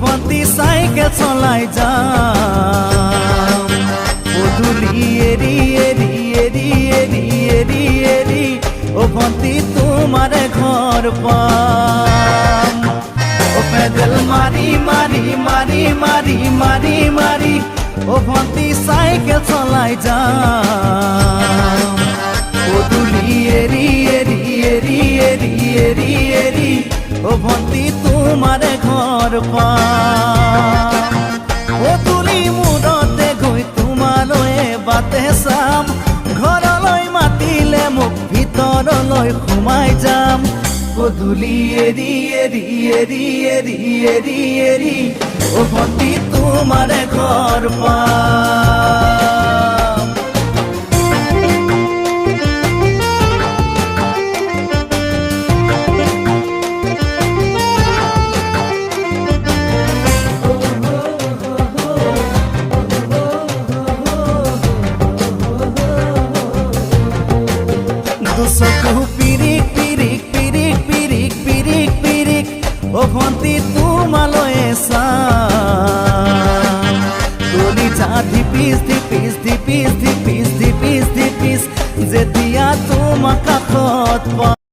ভন্তি cycle চলাই যাম পদূলি এৰি এৰি এৰি এৰি এৰি এৰি ভন্তি তোমাৰে ঘৰ পাম পেডেল মাৰি মাৰি মাৰি মাৰি মাৰি মাৰি ভন্তি চাইকেল চলাই যাম পদূলি এৰি এৰি এৰি এৰি এৰি এৰি ভন্তি তোমাৰে ঘৰ পাম পদূলি মূৰতে গৈ তোমালৈ বাটে চাম ঘৰলৈ মাতিলে মোক ভিতৰলৈ সোমাই যাম পদূলি এৰি এৰি এৰি এৰি এৰি এৰি ভন্তি তোমাৰে ঘৰ পাম দুচকু পিৰিক পিৰিক পিৰিক পিৰিক পিৰিক পিৰিক ভন্তি তোমালৈ চাম কলিজা ধিপিচ ধিপিচ ধিপিচ ধিপিচ ধিপিচ ধিপিচ যেতিয়া তোমাক কাষত পাম